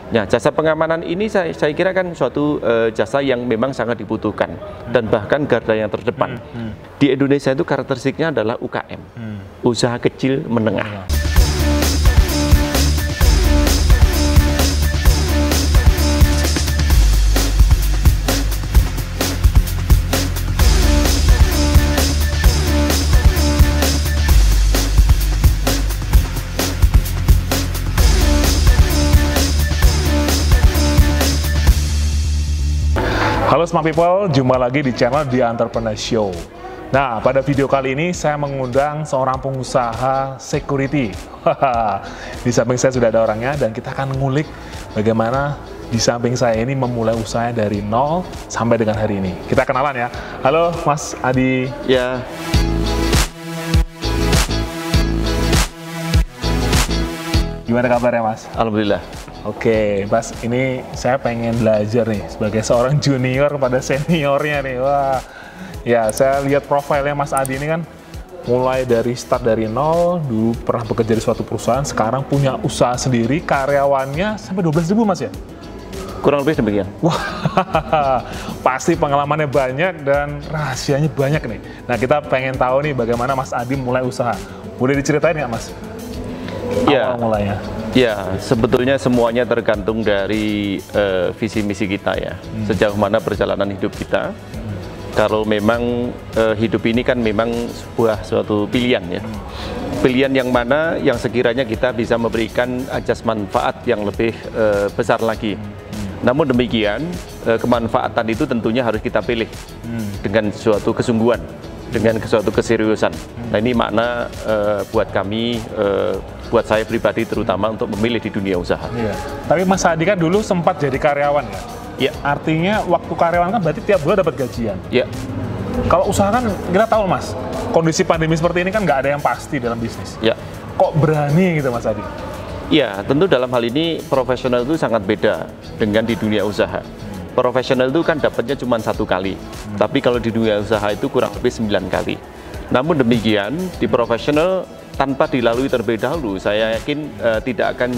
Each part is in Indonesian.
Nah, jasa pengamanan ini saya kira kan suatu jasa yang memang sangat dibutuhkan dan bahkan garda yang terdepan. Di Indonesia itu karakteristiknya adalah UKM, usaha kecil menengah. Halo Smart People, jumpa lagi di channel The Entrepreneur Show. Nah, pada video kali ini saya mengundang seorang pengusaha security. Di samping saya sudah ada orangnya dan kita akan ngulik bagaimana di samping saya ini memulai usahanya dari nol sampai dengan hari ini. Kita kenalan ya. Halo Mas Adi. Ya. Gimana kabarnya Mas? Alhamdulillah. Oke, Mas, ini saya pengen belajar nih sebagai seorang junior kepada seniornya nih. Wah, ya saya lihat profilnya Mas Adi ini kan mulai dari start dari nol, dulu pernah bekerja di suatu perusahaan, sekarang punya usaha sendiri, karyawannya sampai 12.000 Mas ya? Kurang lebih demikian. Wah, pasti pengalamannya banyak dan rahasianya banyak nih. Nah, kita pengen tahu nih bagaimana Mas Adi mulai usaha. Boleh diceritain nggak Mas? Ya. Awal mulainya. Ya, sebetulnya semuanya tergantung dari visi misi kita ya. Sejauh mana perjalanan hidup kita. Kalau memang hidup ini kan memang suatu pilihan ya. Pilihan yang mana yang sekiranya kita bisa memberikan ajas manfaat yang lebih besar lagi. Namun demikian, kemanfaatan itu tentunya harus kita pilih dengan suatu kesungguhan, dengan suatu keseriusan. Nah, ini makna buat kami, buat saya pribadi terutama untuk memilih di dunia usaha. Iya. Tapi Mas Adi kan dulu sempat jadi karyawan ya? Ya. Artinya waktu karyawan kan berarti tiap bulan dapat gajian? Ya. Kalau usaha kan kita tahu Mas, kondisi pandemi seperti ini kan nggak ada yang pasti dalam bisnis. Ya. Kok berani gitu Mas Adi? Ya, tentu dalam hal ini profesional itu sangat beda dengan di dunia usaha. Profesional itu kan dapatnya cuma 1 kali, tapi kalau di dunia usaha itu kurang lebih 9 kali. Namun demikian, di profesional tanpa dilalui terlebih dahulu, saya yakin tidak akan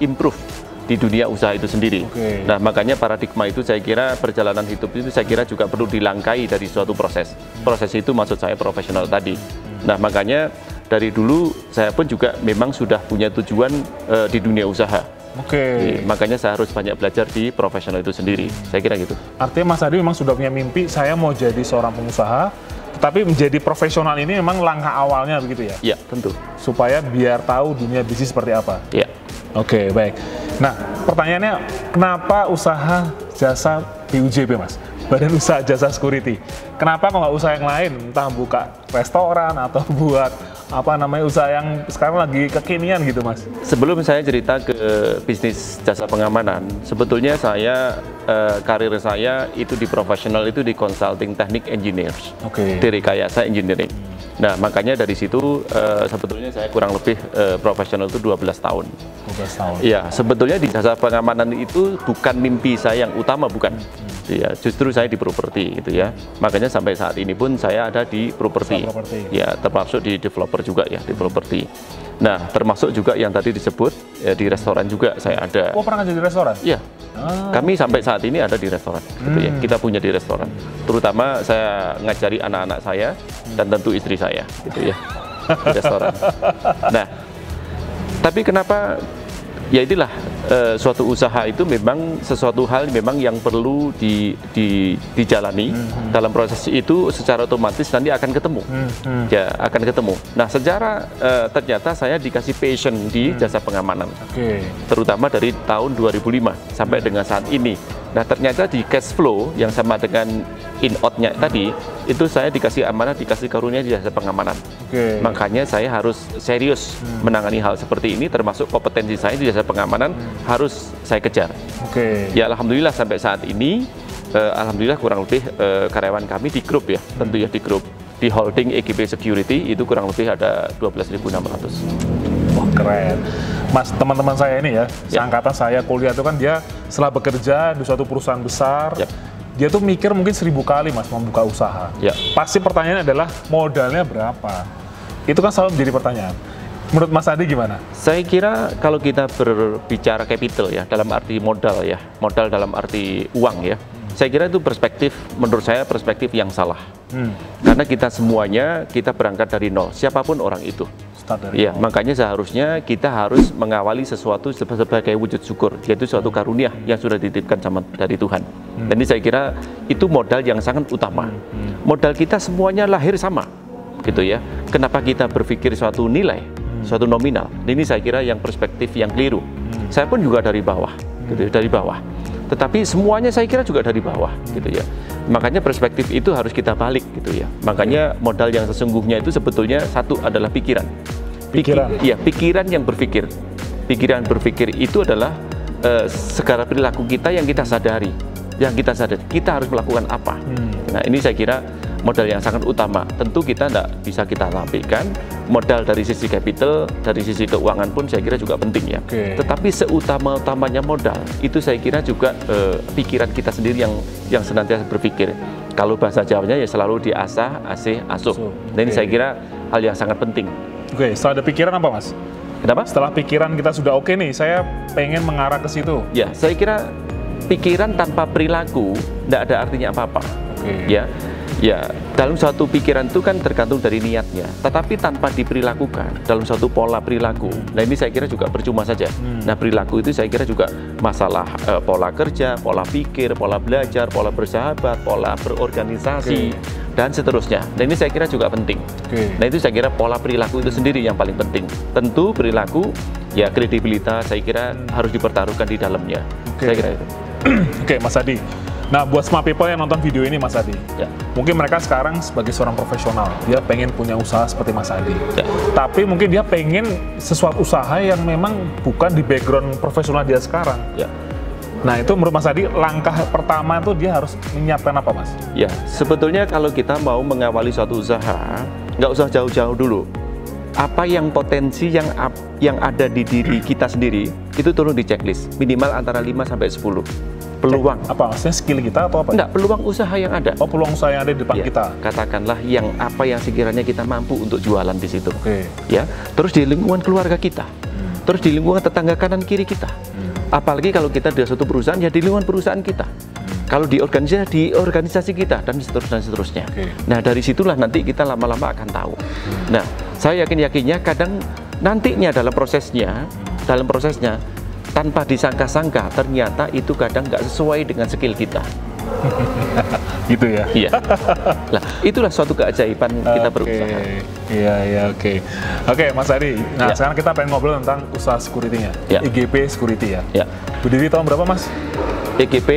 improve di dunia usaha itu sendiri. Nah, makanya paradigma itu saya kira perjalanan hidup itu saya kira juga perlu dilangkai dari suatu proses. Proses itu maksud saya profesional tadi. Nah, makanya dari dulu saya pun juga memang sudah punya tujuan di dunia usaha. Makanya saya harus banyak belajar di profesional itu sendiri. Saya kira gitu. Artinya Mas Adi memang sudah punya mimpi, saya mau jadi seorang pengusaha, tetapi menjadi profesional ini memang langkah awalnya begitu ya? Iya, tentu. Supaya biar tahu dunia bisnis seperti apa? Iya. Oke, baik. Nah, pertanyaannya, kenapa usaha jasa BUJB Mas? Badan Usaha Jasa Security. Kenapa kok nggak usaha yang lain? Entah buka restoran atau buat usaha yang sekarang lagi kekinian gitu Mas? Sebelum saya cerita ke bisnis jasa pengamanan, sebetulnya saya karir saya itu di profesional itu di consulting teknik engineers, di rekayasa engineering. Nah, makanya dari situ sebetulnya saya kurang lebih profesional itu 12 tahun. 12 tahun. Iya, sebetulnya di jasa pengamanan itu bukan mimpi saya yang utama, bukan. Ya, justru saya di properti gitu ya. Makanya sampai saat ini pun saya ada di properti. Ya, termasuk di developer juga ya, di properti. Nah, termasuk juga yang tadi disebut ya, di restoran juga saya ada. Oh, pernah kerja di restoran? Iya. Kami sampai saat ini ada di restoran gitu ya. Kita punya di restoran. Terutama saya ngajari anak-anak saya dan tentu istri saya gitu ya. Di restoran. Nah, tapi kenapa ya itulah suatu usaha itu memang sesuatu hal memang yang perlu dijalani. Dalam proses itu secara otomatis nanti akan ketemu. Ya, akan ketemu. Nah, secara ternyata saya dikasih passion di jasa pengamanan. Terutama dari tahun 2005 sampai dengan saat ini. Nah, ternyata di cash flow yang sama dengan in-out-nya tadi, itu saya dikasih amanah, dikasih karunia di jasa pengamanan. Makanya saya harus serius menangani hal seperti ini, termasuk kompetensi saya di jasa pengamanan harus saya kejar. Ya, alhamdulillah sampai saat ini, alhamdulillah kurang lebih karyawan kami di grup ya, tentu ya di grup. Di holding EGP Security itu kurang lebih ada 12.600. Wah, keren. Mas, teman-teman saya ini ya, seangkatan saya kuliah itu kan dia setelah bekerja di suatu perusahaan besar, dia tuh mikir mungkin 1000 kali Mas membuka usaha. Pasti pertanyaannya adalah modalnya berapa? Itu kan selalu menjadi pertanyaan. Menurut Mas Adi gimana? Saya kira kalau kita berbicara capital ya, dalam arti modal ya, modal dalam arti uang ya, saya kira itu perspektif, menurut saya perspektif yang salah. Karena kita semuanya, kita berangkat dari nol, siapapun orang itu. Ya, makanya seharusnya kita harus mengawali sesuatu sebagai wujud syukur, yaitu suatu karunia yang sudah dititipkan dari Tuhan. Dan ini saya kira itu modal yang sangat utama. Modal kita semuanya lahir sama, gitu ya. Kenapa kita berpikir suatu nilai, suatu nominal? Ini saya kira yang perspektif yang keliru. Saya pun juga dari bawah, gitu, dari bawah. Tetapi semuanya saya kira juga dari bawah, gitu ya. Makanya perspektif itu harus kita balik, gitu ya. Makanya modal yang sesungguhnya itu sebetulnya satu adalah pikiran. Iya, pikiran yang berpikir. Pikiran berpikir itu adalah segala perilaku kita yang kita sadari. Yang kita sadari, kita harus melakukan apa. Nah, ini saya kira modal yang sangat utama. Tentu kita tidak bisa kita tampilkan. Modal dari sisi capital, dari sisi keuangan pun saya kira juga penting ya. Tetapi seutama-utamanya modal, itu saya kira juga pikiran kita sendiri yang senantiasa berpikir. Kalau bahasa Jawanya ya selalu diasah, asih, asuh. Nah, ini saya kira hal yang sangat penting. Setelah ada pikiran apa, Mas? Kenapa? Setelah pikiran kita sudah oke nih, saya pengen mengarah ke situ. Ya, saya kira pikiran tanpa perilaku tidak ada artinya apa-apa. Ya, dalam suatu pikiran itu kan tergantung dari niatnya. Tetapi tanpa diperlakukan dalam suatu pola perilaku, nah ini saya kira juga percuma saja. Nah, perilaku itu saya kira juga masalah pola kerja, pola pikir, pola belajar, pola bersahabat, pola berorganisasi, dan seterusnya. Nah, ini saya kira juga penting. Nah, itu saya kira pola perilaku itu sendiri yang paling penting. Tentu perilaku, ya kredibilitas saya kira harus dipertaruhkan di dalamnya. Saya kira itu. Oke, Mas Adi. Nah, buat smart people yang nonton video ini, Mas Adi, mungkin mereka sekarang sebagai seorang profesional, dia pengen punya usaha seperti Mas Adi. Tapi mungkin dia pengen sesuatu usaha yang memang bukan di background profesional dia sekarang. Nah, itu menurut Mas Adi, langkah pertama itu dia harus menyiapkan apa, Mas? Ya, sebetulnya kalau kita mau mengawali suatu usaha, nggak usah jauh-jauh dulu. Apa yang potensi yang ada di diri kita sendiri, itu turun di checklist. Minimal antara 5 sampai 10. Peluang. Apa maksudnya, skill kita atau apa? Enggak, peluang usaha yang ada. Oh, peluang usaha yang ada di depan kita. Katakanlah apa yang sekiranya kita mampu untuk jualan di situ. Ya, terus di lingkungan keluarga kita. Terus di lingkungan tetangga kanan kiri kita. Apalagi kalau kita di suatu perusahaan, ya di lingkungan perusahaan kita. Kalau di organisasi kita, dan seterusnya. Nah, dari situlah nanti kita lama-lama akan tahu. Nah, saya yakinnya kadang nantinya dalam prosesnya tanpa disangka-sangka ternyata itu kadang nggak sesuai dengan skill kita. Gitu ya? Iya. Nah, itulah suatu keajaiban kita berusaha. Oke, Mas Adi. Nah, sekarang kita pengen ngobrol tentang usaha security-nya. IGP Security ya. Berdiri tahun berapa, Mas? IGP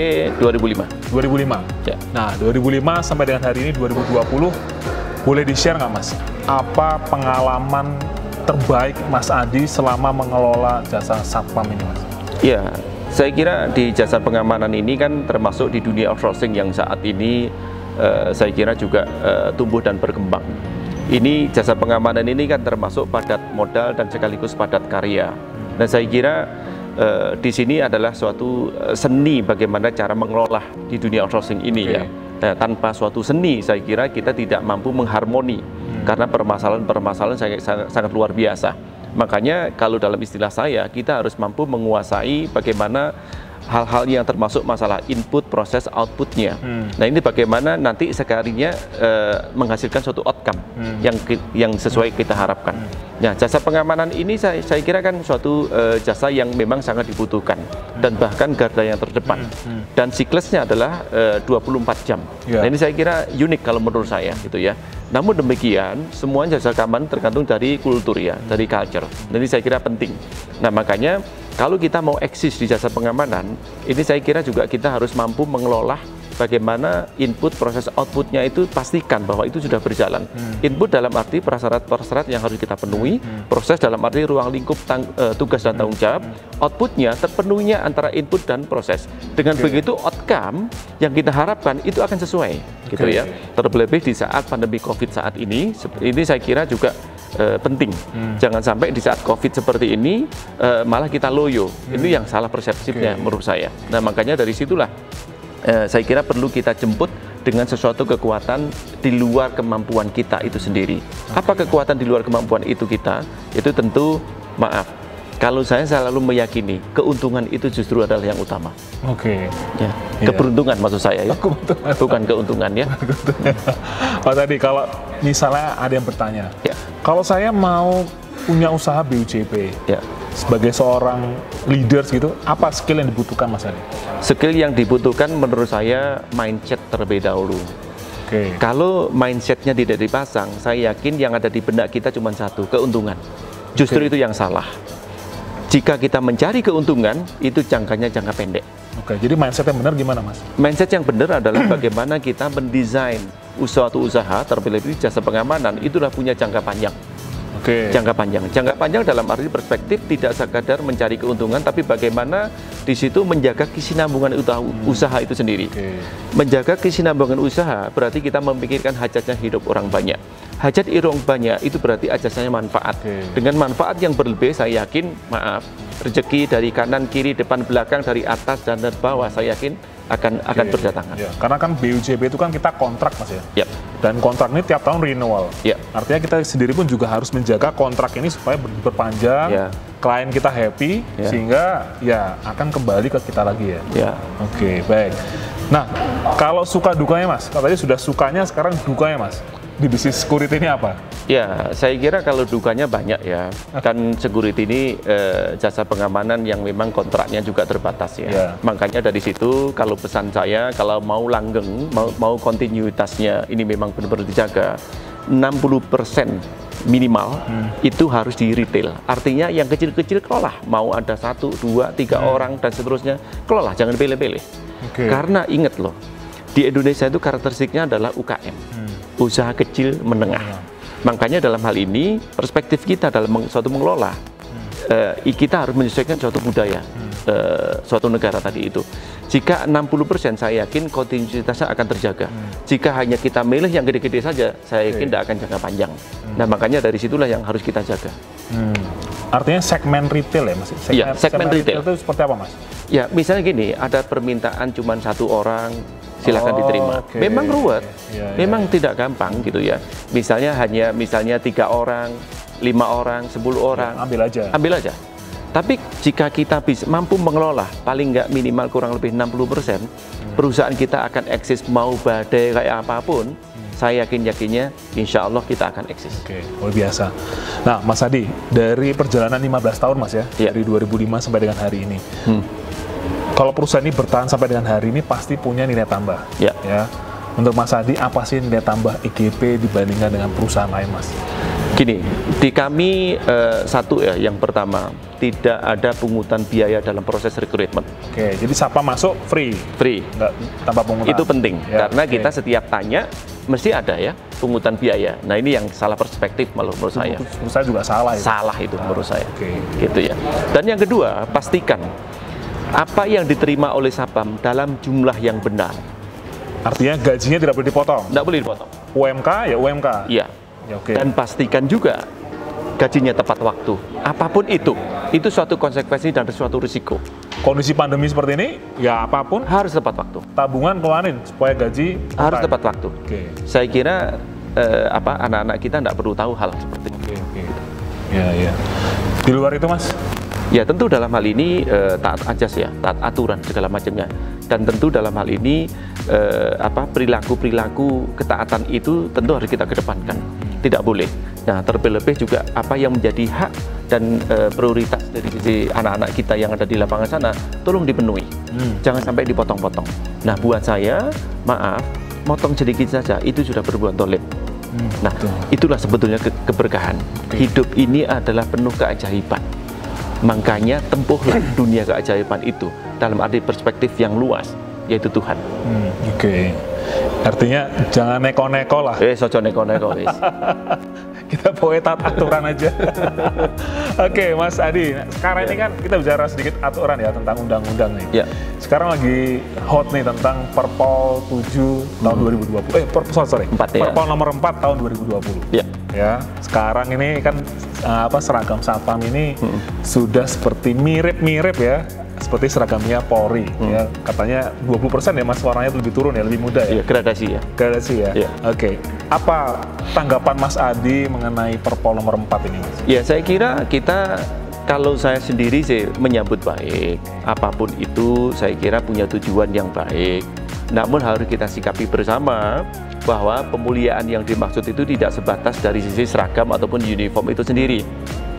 2005. 2005? Nah, 2005 sampai dengan hari ini 2020, boleh di-share nggak, Mas? Apa pengalaman terbaik Mas Adi selama mengelola jasa satpam ini, Mas? Ya, saya kira di jasa pengamanan ini kan termasuk di dunia outsourcing yang saat ini saya kira juga tumbuh dan berkembang. Ini jasa pengamanan ini kan termasuk padat modal dan sekaligus padat karya. Nah, saya kira di sini adalah suatu seni bagaimana cara mengelola di dunia outsourcing ini ya. Nah, tanpa suatu seni saya kira kita tidak mampu mengharmoni karena permasalahan-permasalahan sangat luar biasa. Makanya kalau dalam istilah saya, kita harus mampu menguasai bagaimana hal-hal yang termasuk masalah input, proses, outputnya. Nah, ini bagaimana nanti sekalinya menghasilkan suatu outcome yang sesuai kita harapkan. Nah, jasa pengamanan ini saya kira kan suatu jasa yang memang sangat dibutuhkan dan bahkan garda yang terdepan. Dan siklusnya adalah 24 jam. Nah, ini saya kira unik kalau menurut saya gitu ya. Namun demikian, semua jasa keamanan tergantung dari kultur ya, dari culture. Jadi saya kira penting. Nah, makanya kalau kita mau eksis di jasa pengamanan, ini saya kira juga kita harus mampu mengelola bagaimana input, proses, outputnya itu pastikan bahah itu sudah berjalan. Input dalam arti prasyarat-prasyarat yang harus kita penuhi, proses dalam arti ruang lingkup tugas dan tanggung jawab, outputnya terpenuhinya antara input dan proses. Dengan begitu outcome yang kita harapkan itu akan sesuai, gitu ya. Terlebih di saat pandemi COVID saat ini saya kira juga penting. Jangan sampai di saat COVID seperti ini malah kita loyo. Ini yang salah persepsinya menurut saya. Nah, makanya dari situlah saya kira perlu kita jemput dengan sesuatu kekuatan di luar kemampuan kita itu sendiri. Apa kekuatan di luar kemampuan itu kita? Itu tentu, maaf, kalau saya selalu meyakini keuntungan itu justru adalah yang utama. Oke. Ya, keberuntungan maksud saya ya, bukan keuntungan ya. Oh, tadi kalau misalnya ada yang bertanya, Ya. kalau saya mau punya usaha BUJP, Ya. sebagai seorang leaders gitu, apa skill yang dibutuhkan Mas Adi? Skill yang dibutuhkan menurut saya mindset terlebih dahulu. Oke. Kalau mindsetnya tidak dipasang, saya yakin yang ada di benak kita cuma satu, keuntungan. Justru itu yang salah. Jika kita mencari keuntungan, itu jangkanya jangka pendek. Oke, jadi mindset yang benar gimana Mas? Mindset yang benar adalah bagaimana kita mendesain suatu usaha, terlebih jasa pengamanan, itulah punya jangka panjang. Oke. Jangka panjang. Jangka panjang dalam arti perspektif tidak sekadar mencari keuntungan, tapi bagaimana di situ menjaga kesinambungan usaha itu sendiri. Oke. Menjaga kesinambungan usaha berarti kita memikirkan hajatnya hidup orang banyak. Hajat orang banyak itu berarti ajasnya manfaat. Oke. Dengan manfaat yang berlebih, saya yakin, maaf, rezeki dari kanan, kiri, depan, belakang, dari atas dan dari bawah, saya yakin akan berdatangan. Ya, karena kan BUJP itu kan kita kontrak Mas ya. Ya. Dan kontrak ini tiap tahun renewal. Ya. Artinya kita sendiri pun juga harus menjaga kontrak ini supaya berpanjang, Ya. klien kita happy, Ya. sehingga ya akan kembali ke kita lagi ya. Ya. Oke, baik. Nah, kalau suka dukanya Mas, katanya sudah sukanya, sekarang dukanya Mas, di bisnis security ini apa? Ya, saya kira kalau dukanya banyak ya. Kan security ini jasa pengamanan yang memang kontraknya juga terbatas ya. Ya. Makanya dari situ kalau pesan saya, kalau mau langgeng, mau kontinuitasnya ini memang benar-benar dijaga, 60% minimal itu harus di retail. Artinya yang kecil-kecil kelola, mau ada 1, 2, 3 orang dan seterusnya, kelola, jangan pilih-pilih. Oke. Karena ingat loh, di Indonesia itu karakteristiknya adalah UKM. Usaha kecil menengah. Makanya dalam hal ini perspektif kita dalam suatu mengelola, kita harus menyesuaikan suatu budaya, suatu negara tadi itu. Jika 60% saya yakin kontinuitasnya akan terjaga. Jika hanya kita milih yang gede-gede saja, saya yakin tidak akan jangka panjang. Nah, makanya dari situlah yang harus kita jaga. Artinya segmen retail ya Mas? Iya, segmen retail. Itu seperti apa Mas? Ya, misalnya gini, ada permintaan cuma 1 orang, silakan diterima. Oke. Memang ruwet, Ya, memang tidak gampang gitu ya. Misalnya 3 orang, 5 orang, 10 orang, Ambil aja. ambil aja. Tapi jika kita bisa mampu mengelola paling nggak minimal kurang lebih 60%, perusahaan kita akan eksis mau badai kayak apapun. Saya yakinnya insya Allah kita akan eksis. Oke, luar biasa. Nah, Mas Adi, dari perjalanan 15 tahun Mas ya, Iya. dari 2005 sampai dengan hari ini. Kalau perusahaan ini bertahan sampai dengan hari ini pasti punya nilai tambah. Ya. Ya. Untuk Mas Adi, apa sih nilai tambah IGP dibandingkan dengan perusahaan lain, Mas? Gini, di kami satu ya, yang pertama tidak ada pungutan biaya dalam proses rekrutmen. Oke, jadi siapa masuk free, Free. nggak tanpa pungutan. Itu penting Ya, karena oke. kita setiap tanya mesti ada ya pungutan biaya. Nah, ini yang salah perspektif menurut saya. Menurut saya juga salah ya. Salah itu menurut saya. Oke. Gitu ya. Dan yang kedua, pastikan apa yang diterima oleh Sapam dalam jumlah yang benar. Artinya gajinya tidak boleh dipotong. Tidak boleh dipotong. UMK ya UMK. Iya. Ya, oke. Dan pastikan juga gajinya tepat waktu. Apapun itu suatu konsekuensi dan suatu risiko. Kondisi pandemi seperti ini, ya apapun Harus tepat waktu. tabungan keluarin supaya gaji Harus on time. tepat waktu. Oke. Saya kira anak-anak kita tidak perlu tahu hal seperti itu. Oke. Ya, ya. Di luar itu, Mas? Ya tentu dalam hal ini taat ajas ya, taat aturan segala macamnya. Dan tentu dalam hal ini perilaku-perilaku ketaatan itu tentu harus kita kedepankan. Tidak boleh. Nah, terlebih juga apa yang menjadi hak dan prioritas dari sisi anak-anak kita yang ada di lapangan sana, tolong dipenuhi. Jangan sampai dipotong-potong. Nah, buat saya, maaf, motong sedikit saja itu sudah berbuat dolim. Nah, itulah sebetulnya keberkahan. Hidup ini adalah penuh keajaiban. Makanya tempuhlah dunia keajaiban itu dalam arti perspektif yang luas, yaitu Tuhan. Oke. Artinya jangan neko-neko lah. Sojo neko-neko wis. Kita pokoknya taat aturan aja. Oke, Mas Adi. Sekarang ini kan kita bicara sedikit aturan ya tentang undang-undang nih. Ya. Sekarang lagi hot nih tentang Perpol 7 tahun 2020. Sorry. 4 ya. Perpol nomor 4 tahun 2020. Ya. Ya, sekarang ini kan seragam Sapam ini sudah seperti mirip-mirip ya seperti seragamnya Polri, ya katanya 20% ya Mas, warnanya lebih turun ya, lebih muda ya. Iya, gradasi ya. Gradasi ya. Iya. Oke. Apa tanggapan Mas Adi mengenai Perpol nomor 4 ini, Mas? Ya, saya kira kita, kalau saya sendiri sih menyambut baik. Apapun itu saya kira punya tujuan yang baik. Namun harus kita sikapi bersama bahwa pemuliaan yang dimaksud itu tidak sebatas dari sisi seragam ataupun uniform itu sendiri.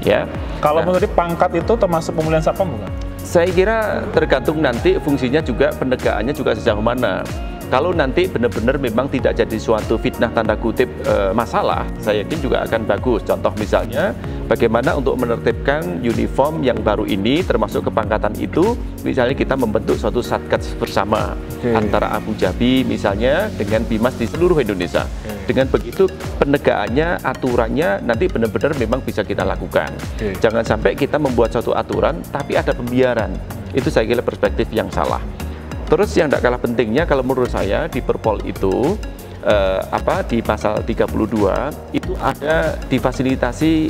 Ya. Kalau menurut pangkat itu termasuk pemulihan satpam bukan? Saya kira tergantung nanti fungsinya juga, penegakannya juga sejauh mana. Kalau nanti benar-benar memang tidak jadi suatu fitnah tanda kutip masalah, saya yakin juga akan bagus. Contoh misalnya, bagaimana untuk menertibkan uniform yang baru ini, termasuk kepangkatan itu, misalnya kita membentuk suatu satgas bersama antara Abu Dhabi misalnya dengan Bimas di seluruh Indonesia. Dengan begitu penegakannya, aturannya nanti benar-benar memang bisa kita lakukan. Jangan sampai kita membuat suatu aturan tapi ada pembiaran. Itu saya kira perspektif yang salah. Terus yang tidak kalah pentingnya kalau menurut saya di Perpol itu di pasal 32 itu ada difasilitasi,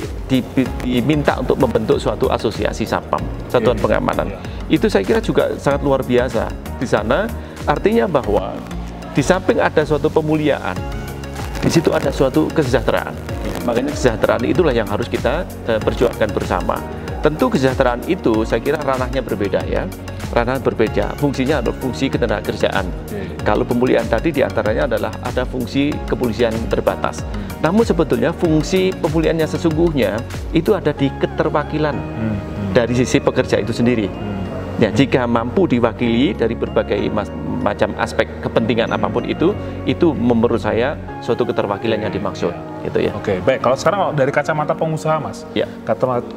diminta untuk membentuk suatu asosiasi satpam, satuan pengamanan. Itu saya kira juga sangat luar biasa. Di sana artinya bahwa di samping ada suatu pemuliaan, di situ ada suatu kesejahteraan. Makanya kesejahteraan itulah yang harus kita perjuangkan bersama. Tentu kesejahteraan itu saya kira ranahnya berbeda ya. Ranah berbeda, fungsinya adalah fungsi ketenagakerjaan. Kalau pemulihan tadi diantaranya adalah ada fungsi kepolisian terbatas. Namun sebetulnya fungsi pemulihan yang sesungguhnya itu ada di keterwakilan dari sisi pekerja itu sendiri. Ya, jika mampu diwakili dari berbagai macam aspek kepentingan apapun itu menurut saya suatu keterwakilan yang dimaksud, gitu ya. Oke, baik. Kalau sekarang dari kacamata pengusaha, Mas, ya.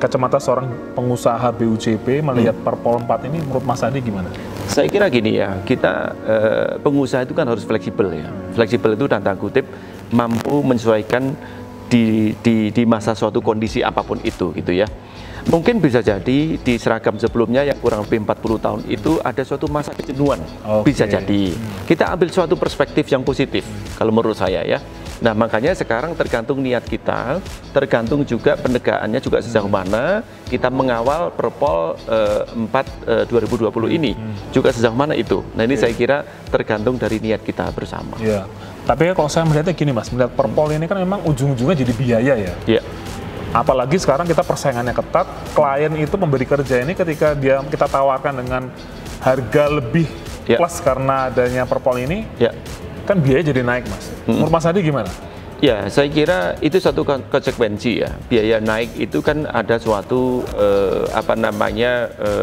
Kacamata seorang pengusaha BUJP melihat Perpol 4 ini, menurut Mas Adi gimana? Saya kira gini ya, kita pengusaha itu kan harus fleksibel ya. Fleksibel itu tanda kutip mampu menyesuaikan di masa suatu kondisi apapun itu, gitu ya. Mungkin bisa jadi di seragam sebelumnya yang kurang lebih 40 tahun itu ada suatu masa kejenuhan. Bisa jadi. Kita ambil suatu perspektif yang positif, kalau menurut saya ya. Nah, makanya sekarang tergantung niat kita, tergantung juga penegakannya juga sejauh mana kita mengawal Perpol 4 2020 ini. Juga sejauh mana itu. Nah, ini saya kira tergantung dari niat kita bersama. Iya. Tapi kalau saya melihatnya gini, Mas, melihat Perpol ini kan memang ujung-ujungnya jadi biaya ya. Iya. Apalagi sekarang kita persaingannya ketat, klien itu memberi kerja ini ketika kita tawarkan dengan harga lebih plus karena adanya Perpol ini, kan biaya jadi naik, Mas. Menurut Mas Adi gimana? Ya, saya kira itu satu konsekuensi ya. Biaya naik itu kan ada suatu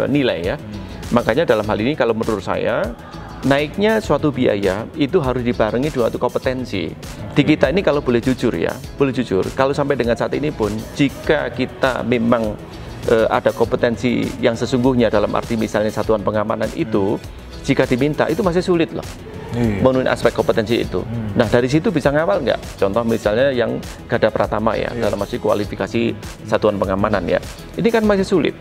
nilai ya. Makanya dalam hal ini kalau menurut saya naiknya suatu biaya itu harus dibarengi dengan suatu kompetensi. Di kita ini kalau boleh jujur ya, kalau sampai dengan saat ini pun, jika kita memang ada kompetensi yang sesungguhnya dalam arti misalnya satuan pengamanan itu, jika diminta itu masih sulit loh. Memenuhi aspek kompetensi itu. Nah, dari situ bisa ngawal nggak? Contoh misalnya yang Garda Pratama ya, dalam masih kualifikasi satuan pengamanan ya. Ini kan masih sulit.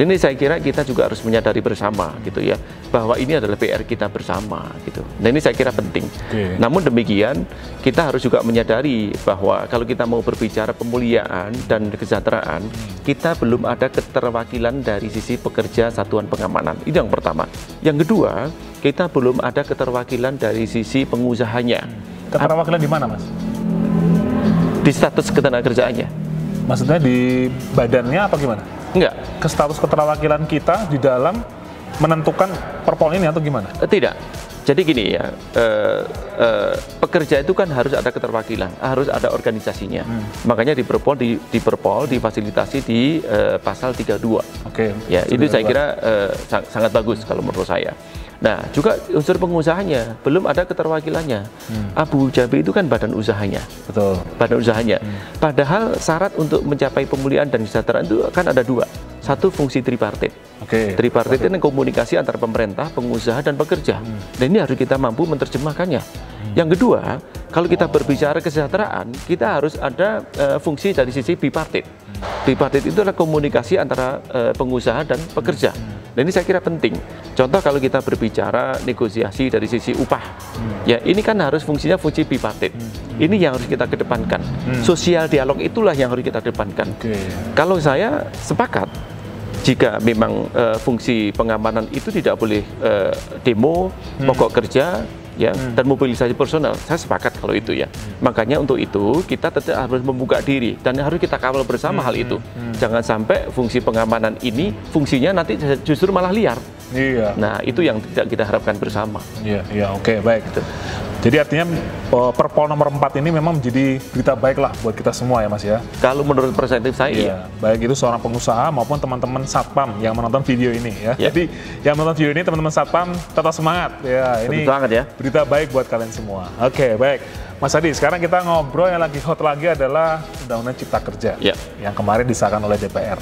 Ini saya kira kita juga harus menyadari bersama gitu ya, bahwa ini adalah PR kita bersama gitu. Nah, ini saya kira penting. Namun demikian, kita harus juga menyadari bahwa kalau kita mau berbicara pemuliaan dan kesejahteraan, kita belum ada keterwakilan dari sisi pekerja satuan pengamanan. Itu yang pertama. Yang kedua, kita belum ada keterwakilan dari sisi pengusahanya. Keterwakilan di mana, Mas? Di status ketenagakerjaannya. Maksudnya di badannya apa gimana? Enggak. Ke status keterwakilan kita di dalam menentukan Perpol ini atau gimana? Tidak. Jadi gini ya, pekerja itu kan harus ada keterwakilan, harus ada organisasinya. Makanya di Perpol difasilitasi di pasal 32. Ya, itu saya kira sangat bagus kalau menurut saya. Nah, juga unsur pengusahanya belum ada keterwakilannya. Abu Dhabi itu kan badan usahanya. Betul. Badan usahanya. Padahal syarat untuk mencapai pemulihan dan kesejahteraan itu kan ada dua. Satu, fungsi tripartit. Tripartit ini komunikasi antara pemerintah, pengusaha, dan pekerja. Dan ini harus kita mampu menerjemahkannya. Yang kedua, kalau kita berbicara kesejahteraan, kita harus ada fungsi dari sisi bipartit. Bipartit itu adalah komunikasi antara pengusaha dan pekerja. Dan ini saya kira penting. Contoh kalau kita berbicara negosiasi dari sisi upah, ya ini kan harus fungsinya fungsi bipartit. Ini yang harus kita kedepankan. Sosial dialog itulah yang harus kita kedepankan. Kalau saya sepakat, Jika memang fungsi pengamanan itu tidak boleh demo, mogok kerja, ya, dan mobilisasi personal, saya sepakat kalau itu ya. Makanya untuk itu kita tetap harus membuka diri dan harus kita kawal bersama hal itu. Jangan sampai fungsi pengamanan ini fungsinya nanti justru malah liar. Iya. Nah, itu yang tidak kita harapkan bersama. Iya, iya, oke, baik. Jadi artinya Perpol nomor 4 ini memang menjadi berita baik lah buat kita semua ya Mas ya. Kalau menurut perspektif saya, iya. Baik itu seorang pengusaha maupun teman-teman satpam yang menonton video ini ya. Jadi yang menonton video ini teman-teman satpam tetap semangat ya. Ini semangat ya. Berita baik buat kalian semua. Oke, baik. Mas Adi, sekarang kita ngobrol yang lagi hot lagi adalah Undang-Undang Cipta Kerja yang kemarin disahkan oleh DPR.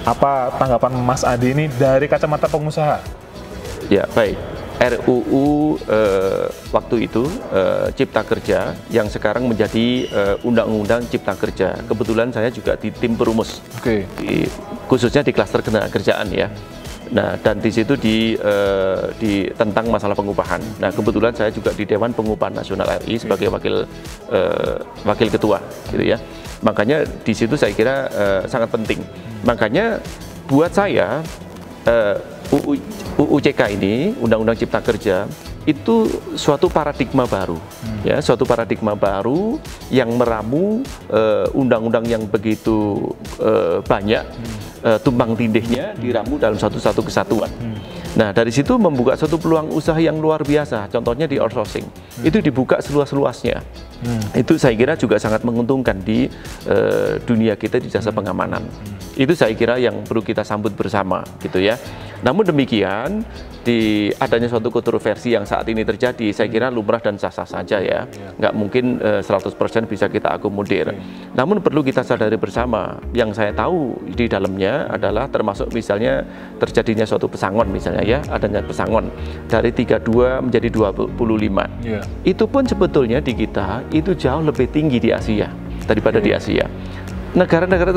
Apa tanggapan Mas Adi ini dari kacamata pengusaha? Ya, baik. RUU waktu itu Cipta Kerja yang sekarang menjadi Undang-Undang Cipta Kerja. Kebetulan saya juga di tim perumus, khususnya di klaster ketenagakerjaan ya. Nah, dan di situ tentang masalah pengupahan. Nah, kebetulan saya juga di Dewan Pengupahan Nasional RI sebagai wakil ketua, gitu ya. Makanya di situ saya kira sangat penting. Makanya buat saya UU CK ini, Undang-Undang Cipta Kerja, itu suatu paradigma baru, ya, suatu paradigma baru yang meramu undang-undang yang begitu banyak, tumpang tindihnya diramu dalam satu kesatuan. Nah, dari situ membuka suatu peluang usaha yang luar biasa, contohnya di outsourcing, itu dibuka seluas-luasnya. Itu saya kira juga sangat menguntungkan di dunia kita di jasa pengamanan. Itu saya kira yang perlu kita sambut bersama, gitu ya. Namun demikian, di adanya suatu kontroversi yang saat ini terjadi, saya kira lumrah dan sah-sah saja ya. Nggak mungkin 100% bisa kita akomodir. Namun perlu kita sadari bersama, yang saya tahu di dalamnya adalah termasuk misalnya terjadinya suatu pesangon misalnya ya, adanya pesangon dari 32 menjadi 25. Itu pun sebetulnya di kita itu jauh lebih tinggi di Asia daripada di Asia. Negara-negara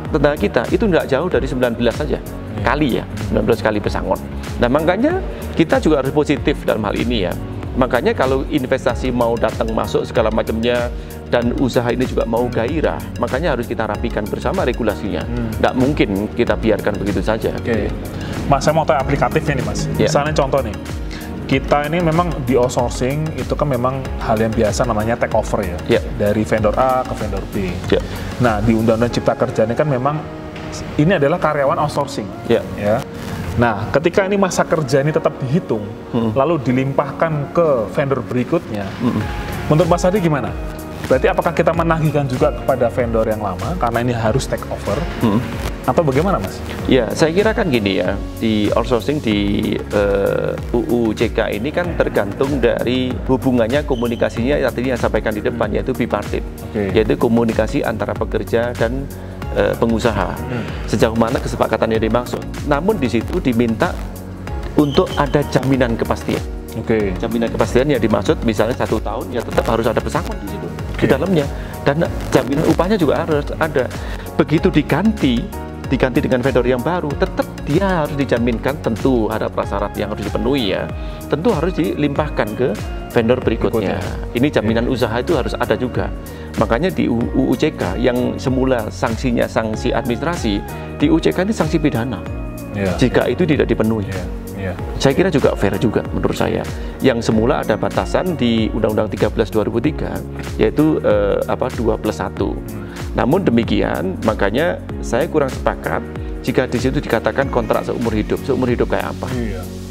tetangga kita itu nggak jauh dari 19 saja kali ya, 19 kali pesangon. Nah, makanya kita juga harus positif dalam hal ini ya. Makanya kalau investasi mau datang masuk segala macamnya dan usaha ini juga mau gairah, makanya harus kita rapikan bersama regulasinya. Nggak mungkin kita biarkan begitu saja. Mas, saya mau tanya aplikatifnya nih Mas. Misalnya contoh nih, kita ini memang di outsourcing itu kan memang hal yang biasa namanya take over ya, dari vendor A ke vendor B. Nah, di Undang-Undang Cipta Kerja ini kan memang ini adalah karyawan outsourcing. Ya. Nah, ketika ini masa kerja ini tetap dihitung, lalu dilimpahkan ke vendor berikutnya, menurut Mas Adi gimana? Berarti apakah kita menagihkan juga kepada vendor yang lama karena ini harus take over? Atau bagaimana, Mas? Ya, saya kira kan gini ya, di outsourcing di UU CK ini kan tergantung dari hubungannya, komunikasinya yang tadi yang sampaikan di depan, yaitu bipartit, yaitu komunikasi antara pekerja dan pengusaha. Sejauh mana kesepakatan yang dimaksud. Namun di situ diminta untuk ada jaminan kepastian. Jaminan kepastian yang dimaksud misalnya 1 tahun ya tetap harus ada pesangon di situ di dalamnya, dan jaminan upahnya juga harus ada. Begitu diganti dengan vendor yang baru, tetap dia harus dijaminkan, tentu ada prasyarat yang harus dipenuhi ya, tentu harus dilimpahkan ke vendor berikutnya. Ini jaminan usaha itu harus ada juga. Makanya di UU CK yang semula sanksinya sanksi administrasi, di UU CK ini sanksi pidana jika itu tidak dipenuhi. Saya kira juga fair juga menurut saya. Yang semula ada batasan di Undang-Undang 13/2003 yaitu 2+1. Namun demikian, makanya saya kurang sepakat jika di situ dikatakan kontrak seumur hidup. Seumur hidup kayak apa?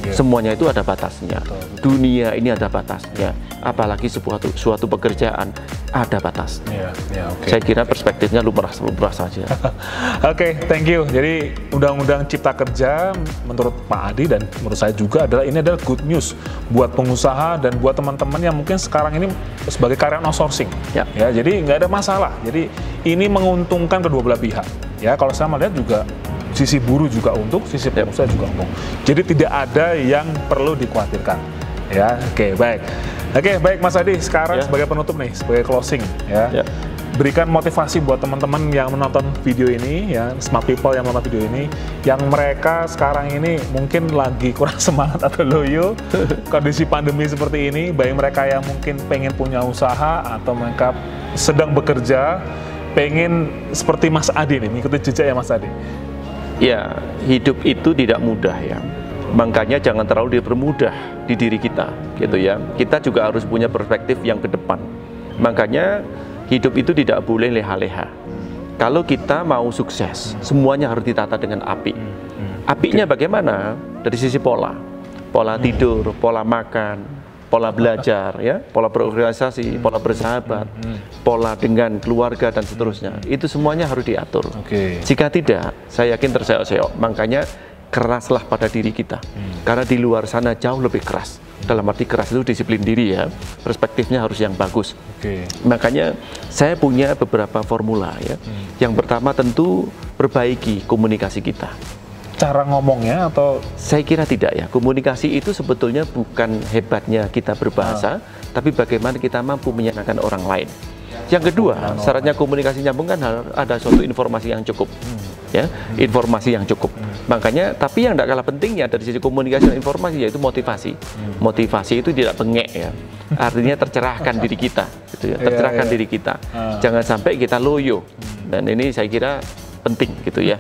Semuanya itu ada batasnya. Dunia ini ada batasnya. Apalagi suatu pekerjaan ada batasnya. Saya kira perspektifnya lumrah saja. Thank you. Jadi Undang-Undang Cipta Kerja menurut Pak Adi dan menurut saya juga ini adalah good news buat pengusaha dan buat teman-teman yang mungkin sekarang ini sebagai karyawan outsourcing. Ya, jadi nggak ada masalah. Jadi ini menguntungkan kedua belah pihak. Ya, kalau saya melihat juga sisi buruh juga untung, sisi pengusaha juga untung. Jadi tidak ada yang perlu dikhawatirkan. Ya, baik. Baik Mas Adi, sekarang sebagai penutup nih, sebagai closing ya. Berikan motivasi buat teman-teman yang menonton video ini ya, smart people yang menonton video ini, yang mereka sekarang ini mungkin lagi kurang semangat atau loyo kondisi pandemi seperti ini, baik mereka yang mungkin pengen punya usaha atau mereka sedang bekerja, pengen seperti Mas Adi nih, mengikuti jejak ya Mas Adi. Ya, hidup itu tidak mudah ya. Makanya jangan terlalu dipermudah di diri kita, gitu ya. Kita juga harus punya perspektif yang ke depan. Makanya hidup itu tidak boleh leha-leha. Kalau kita mau sukses, semuanya harus ditata dengan apik. Apiknya bagaimana? Dari sisi pola tidur, pola makan, pola belajar, ya, pola berorganisasi, pola bersahabat, pola dengan keluarga dan seterusnya. Itu semuanya harus diatur. Jika tidak, saya yakin terseok-seok. Makanya keraslah pada diri kita, karena di luar sana jauh lebih keras. Dalam arti keras itu disiplin diri ya, perspektifnya harus yang bagus. Makanya saya punya beberapa formula ya. Yang pertama tentu perbaiki komunikasi kita. Cara ngomongnya atau? Saya kira tidak ya. Komunikasi itu sebetulnya bukan hebatnya kita berbahasa, tapi bagaimana kita mampu menyenangkan orang lain. Yang kedua, syaratnya komunikasi nyambung kan ada suatu informasi yang cukup, ya, informasi yang cukup. Makanya, tapi yang tidak kalah pentingnya dari sisi komunikasi dan informasi yaitu motivasi. Motivasi itu tidak bengek ya, artinya tercerahkan diri kita, gitu ya, tercerahkan diri kita. Jangan sampai kita loyo. Dan ini saya kira penting gitu ya.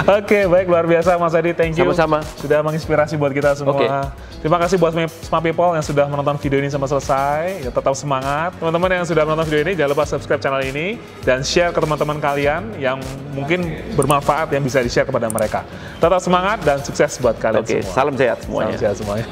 Oke, baik, luar biasa Mas Edi, thank you. Sama-sama. Sudah menginspirasi buat kita semua. Terima kasih buat Smart People yang sudah menonton video ini sampai selesai. Ya, tetap semangat. Teman-teman yang sudah menonton video ini, jangan lupa subscribe channel ini dan share ke teman-teman kalian yang mungkin bermanfaat yang bisa di-share kepada mereka. Tetap semangat dan sukses buat kalian semua. Salam sehat semuanya. Salam sehat semuanya.